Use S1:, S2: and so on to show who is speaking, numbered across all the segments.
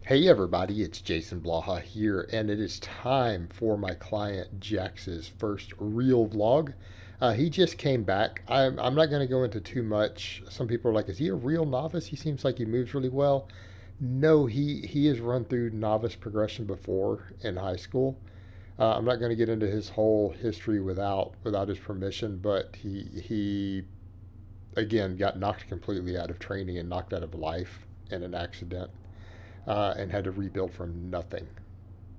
S1: Hey everybody, it's Jason Blaha here, and it is time for my client Jax's first real vlog. He just came back. I'm not going to go into too much. Some people are like, is he a real novice? He seems like he moves really well. No, he has run through novice progression before in high school. I'm not going to get into his whole history without his permission, but he again got knocked completely out of training and knocked out of life in an accident and had to rebuild from nothing.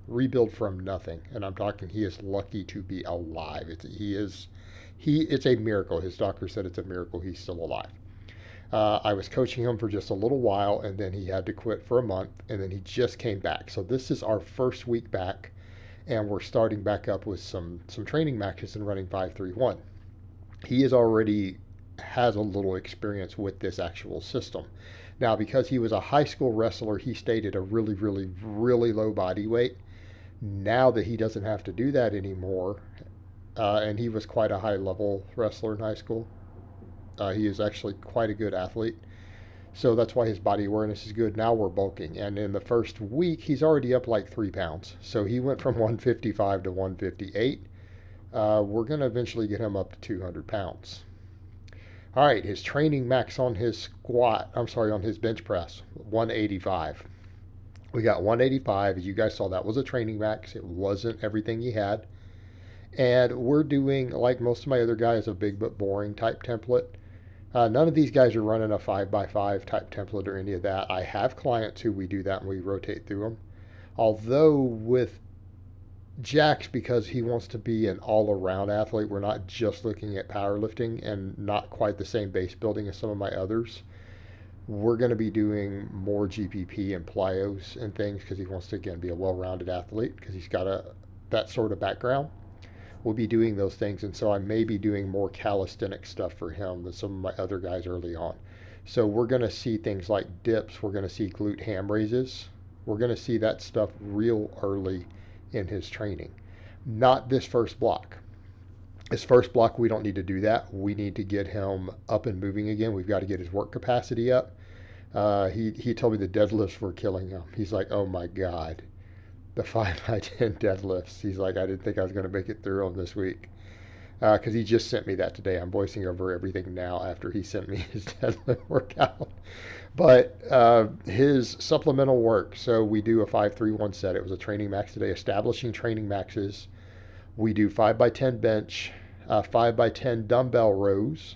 S1: Rebuild from nothing, and I'm talking. He is lucky to be alive. It's a miracle. His doctor said it's a miracle he's still alive. I was coaching him for just a little while, and then he had to quit for a month, and then he just came back. So this is our first week back, and we're starting back up with some training matches and running 5-3-1. He is already has a little experience with this actual system. Now, because he was a high school wrestler, he stayed at a really, really, really low body weight. Now that he doesn't have to do that anymore, and he was quite a high level wrestler in high school, he is actually quite a good athlete. So that's why his body awareness is good. Now we're bulking. And in the first week, he's already up like 3 pounds. So he went from 155 to 158. We're going to eventually get him up to 200 pounds. All right, his training max on his on his bench press, 185. We got 185. As you guys saw, that was a training max. It wasn't everything he had. And we're doing, like most of my other guys, a big but boring type template. None of these guys are running a 5x5 type template or any of that. I have clients who we do that and we rotate through them. Although with Jax, because he wants to be an all-around athlete, we're not just looking at powerlifting and not quite the same base building as some of my others. We're going to be doing more GPP and plyos and things because he wants to, again, be a well-rounded athlete because he's got that sort of background. We'll be doing those things, and so I may be doing more calisthenic stuff for him than some of my other guys early on. So we're going to see things like dips. We're going to see glute ham raises. We're going to see that stuff real early in his training. Not this first block. His first block, we don't need to do that. We need to get him up and moving again. We've got to get his work capacity up. He told me the deadlifts were killing him. He's like, oh my God, the 5x10 deadlifts. He's like, I didn't think I was going to make it through them this week. Because he just sent me that today. I'm voicing over everything now after he sent me his deadlift workout. But his supplemental work, so we do a 5-3-1 set. It was a training max today, establishing training maxes. We do 5x10 bench, 5x10 dumbbell rows.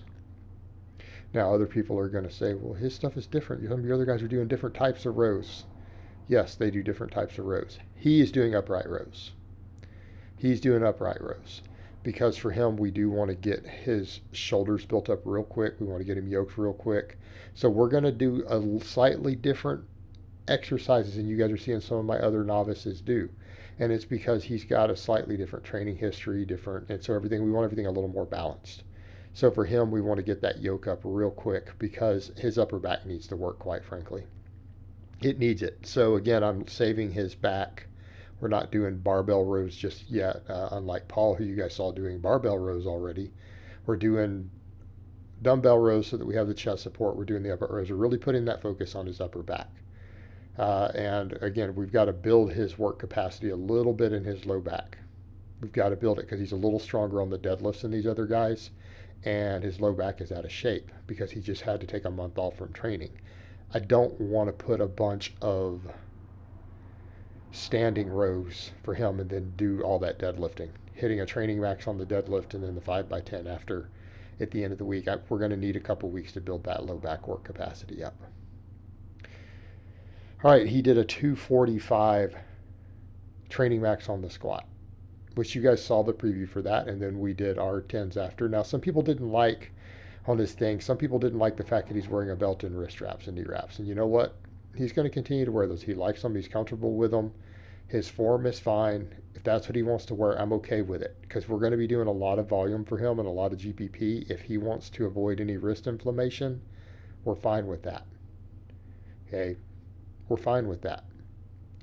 S1: Now, other people are going to say, well, his stuff is different. Some of your other guys are doing different types of rows. Yes, they do different types of rows. He is doing upright rows. He's doing upright rows. Because for him, we do want to get his shoulders built up real quick. We want to get him yoked real quick. So we're going to do a slightly different exercises than you guys are seeing some of my other novices do. And it's because he's got a slightly different training history, and so we want everything a little more balanced. So for him, we want to get that yoke up real quick because his upper back needs to work, quite frankly. It needs it. So again, I'm saving his back. We're not doing barbell rows just yet, unlike Paul, who you guys saw doing barbell rows already. We're doing dumbbell rows so that we have the chest support. We're doing the upper rows. We're really putting that focus on his upper back. And again, we've got to build his work capacity a little bit in his low back. We've got to build it because he's a little stronger on the deadlifts than these other guys. And his low back is out of shape because he just had to take a month off from training. I don't want to put a bunch of standing rows for him and then do all that deadlifting, hitting a training max on the deadlift and then the 5x10 after at the end of the week. We're going to need a couple weeks to build that low back work capacity up. All right, he did a 245 training max on the squat, which you guys saw the preview for that, and then we did our 10s after. Now, some people didn't like on his thing, some people didn't like the fact that he's wearing a belt and wrist wraps and knee wraps, and you know what? He's going to continue to wear those. He likes them. He's comfortable with them. His form is fine. If that's what he wants to wear, I'm okay with it because we're going to be doing a lot of volume for him and a lot of GPP. If he wants to avoid any wrist inflammation, we're fine with that. Okay? We're fine with that.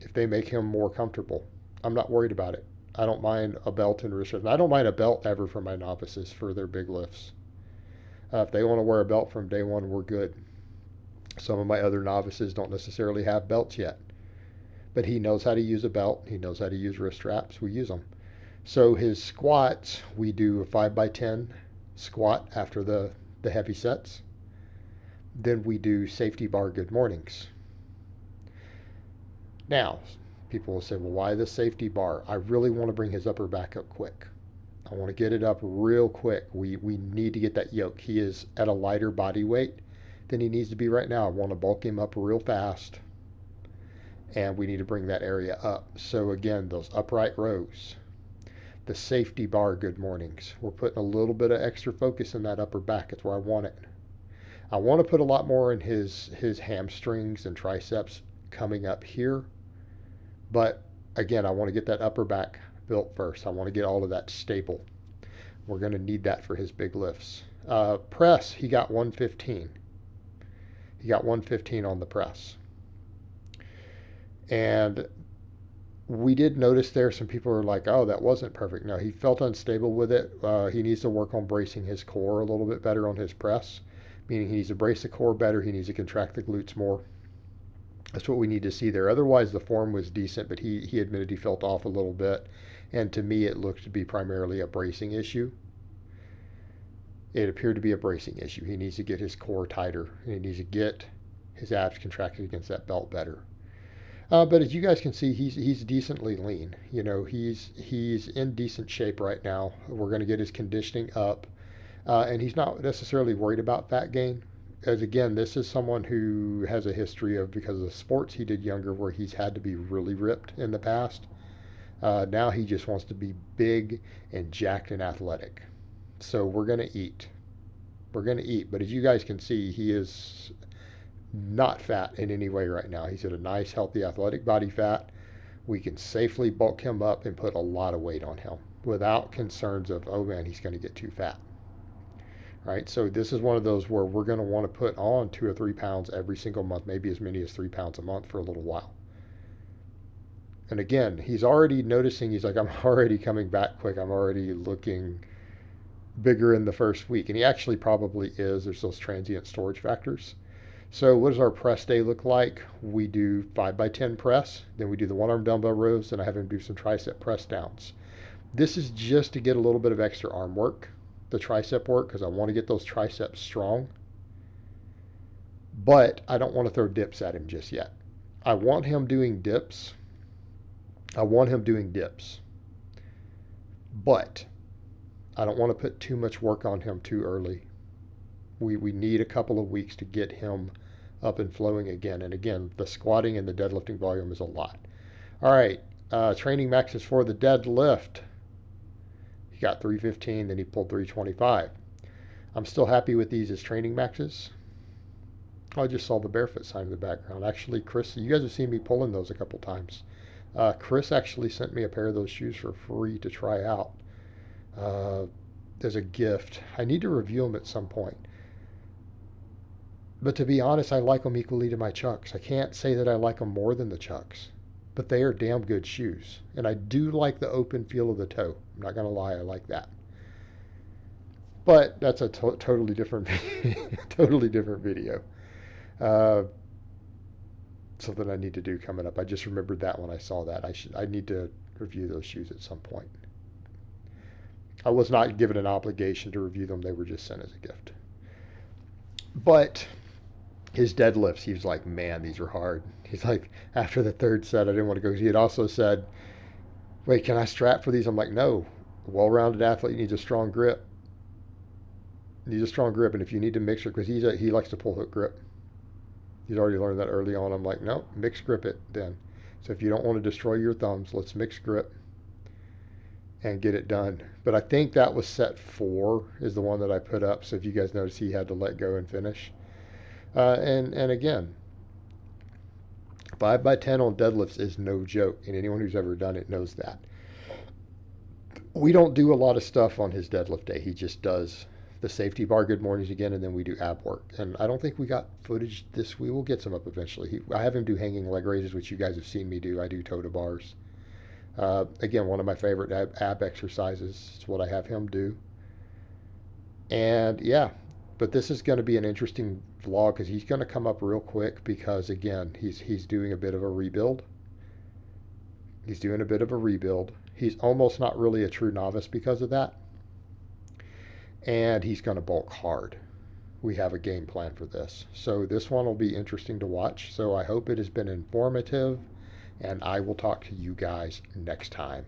S1: If they make him more comfortable, I'm not worried about it. I don't mind a belt and wrist wraps. I don't mind a belt ever for my novices for their big lifts. If they want to wear a belt from day one, we're good. Some of my other novices don't necessarily have belts yet. but he knows how to use a belt. He knows how to use wrist straps. We use them. So his squats, we do a 5x10 squat after the heavy sets. Then we do safety bar good mornings. Now, people will say, well, why the safety bar? I really want to bring his upper back up quick. I want to get it up real quick. We need to get that yoke. He is at a lighter body weight than he needs to be right now. I want to bulk him up real fast, and we need to bring that area up. So again, those upright rows, the safety bar good mornings. We're putting a little bit of extra focus in that upper back. It's where I want it. I want to put a lot more in his hamstrings and triceps coming up here. But again, I want to get that upper back built first. I want to get all of that stable. We're going to need that for his big lifts. Press, he got 115. He got 115 on the press. And we did notice there some people are like, oh, that wasn't perfect. No, he felt unstable with it. He needs to work on bracing his core a little bit better on his press, meaning he needs to brace the core better. He needs to contract the glutes more. That's what we need to see there. Otherwise, the form was decent, but he admitted he felt off a little bit. And to me, it looked to be primarily a bracing issue. It appeared to be a bracing issue. He needs to get his core tighter, and he needs to get his abs contracted against that belt better. But as you guys can see, he's decently lean. You know, he's in decent shape right now. We're going to get his conditioning up, and he's not necessarily worried about fat gain. As again, this is someone who has a history of, because of the sports he did younger, where he's had to be really ripped in the past. Now he just wants to be big and jacked and athletic. So we're going to eat. We're going to eat. But as you guys can see, he is not fat in any way right now. He's at a nice, healthy, athletic body fat. We can safely bulk him up and put a lot of weight on him without concerns of, oh man, he's going to get too fat. Right? So this is one of those where we're going to want to put on 2 or 3 pounds every single month, maybe as many as 3 pounds a month for a little while. And again, he's already noticing, he's like, I'm already coming back quick. I'm already looking bigger in the first week. And he actually probably is. There's those transient storage factors. So what does our press day look like? We do 5x10 press. Then we do the one-arm dumbbell rows. And I have him do some tricep press downs. This is just to get a little bit of extra arm work, the tricep work, because I want to get those triceps strong. But I don't want to throw dips at him just yet. I want him doing dips. But I don't want to put too much work on him too early. We need a couple of weeks to get him up and flowing again. And again, the squatting and the deadlifting volume is a lot. All right, training maxes for the deadlift. He got 315, then he pulled 325. I'm still happy with these as training maxes. I just saw the barefoot sign in the background. Actually, Chris, you guys have seen me pulling those a couple times. Chris actually sent me a pair of those shoes for free to try out. As a gift. I need to review them at some point. But to be honest, I like them equally to my Chucks. I can't say that I like them more than the Chucks, but they are damn good shoes. And I do like the open feel of the toe. I'm not going to lie, I like that. But that's a totally different video. Something I need to do coming up. I just remembered that when I saw that. I need to review those shoes at some point. I was not given an obligation to review them. They were just sent as a gift. But his deadlifts, he was like, man, these are hard. He's like, after the third set, I didn't want to go. He had also said, wait, can I strap for these? I'm like, no. A well-rounded athlete needs a strong grip. And if you need to mix it, because he likes to pull hook grip. He's already learned that early on. I'm like, no, mix grip it then. So if you don't want to destroy your thumbs, let's mix grip and get it done. But I think that was set 4 is the one that I put up. So if you guys notice, he had to let go and finish. And again, 5x10 on deadlifts is no joke. And anyone who's ever done it knows that. We don't do a lot of stuff on his deadlift day. He just does the safety bar good mornings again, and then we do ab work. And I don't think we got footage this week. We'll get some up eventually. I have him do hanging leg raises, which you guys have seen me do. I do toe to bars. Again, one of my favorite ab exercises. It's what I have him do. And yeah, but this is going to be an interesting vlog because he's going to come up real quick because again, he's doing a bit of a rebuild. He's doing a bit of a rebuild. He's almost not really a true novice because of that. And he's going to bulk hard. We have a game plan for this. So this one will be interesting to watch. So I hope it has been informative, and I will talk to you guys next time.